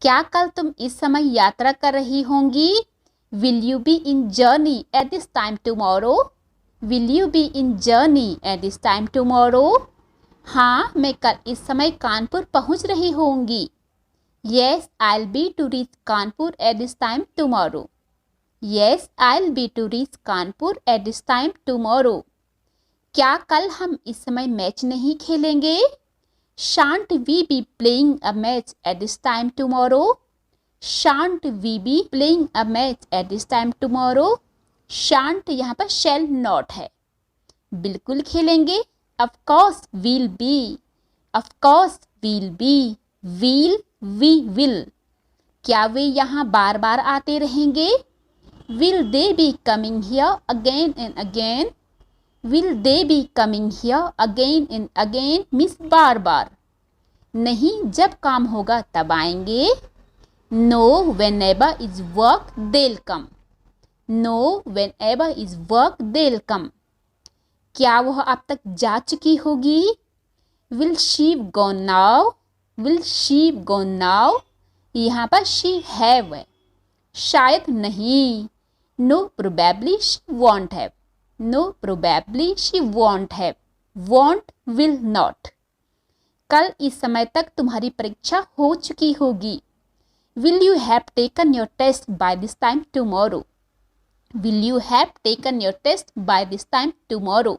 क्या कल तुम इस समय यात्रा कर रही होंगी? Will you be in journey at this time tomorrow? Will you be in journey at this time tomorrow? हाँ, मैं कल इस समय कानपुर पहुंच रही होंगी। Yes, I'll be to reach Kanpur at this time tomorrow. Yes, I'll be to reach Kanpur at this time tomorrow. क्या कल हम इस समय मैच नहीं खेलेंगे? Shan't we be playing a match at this time tomorrow? Shan't we be playing a match at this time tomorrow? Shan't यहाँ पर shall not है। बिल्कुल खेलेंगे। Of course we'll be. Of course we'll be. Will we will. क्या वे यहाँ बार बार आते रहेंगे? Will they be coming here again and again? Will they be coming here again and again? Miss बार बार। नहीं, जब काम होगा तब आएंगे। No, whenever is work they'll come. No, whenever is work they'll come. क्या वह अब तक जा चुकी होगी? Will she gone now? Will she gone now? यहाँ पर she have है। शायद नहीं। No, probably she won't have. No, probably she won't have. Won't, will not. कल इस समय तक तुम्हारी परीक्षा हो चुकी होगी। Will you have taken your test by this time tomorrow? Will you have taken your test by this time tomorrow?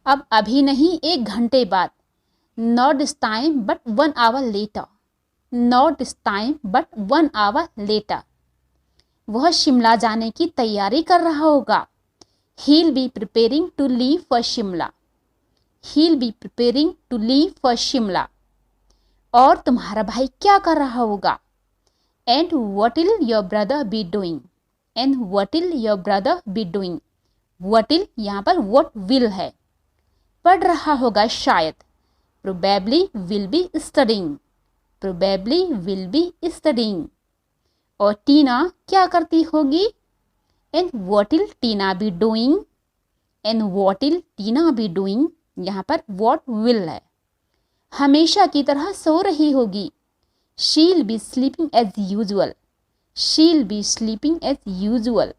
अब अभी नहीं, 1 घंटे बाद। Not this time but 1 hour later. Not this time but 1 hour later. वह शिमला जाने की तैयारी कर रहा होगा। He'll be preparing to leave for Shimla. He'll be preparing to leave for Shimla. और तुम्हारा भाई क्या कर रहा होगा? And what will your brother be doing? And what will your brother be doing? What will यहाँ पर what will है। पढ़ रहा होगा शायद। Probably will be studying. Probably will be studying. और टीना क्या करती होगी? And what will Tina be doing? And what will Tina be doing? यहाँ पर what will है। हमेशा की तरह सो रही होगी। She'll be sleeping as usual. She'll be sleeping as usual.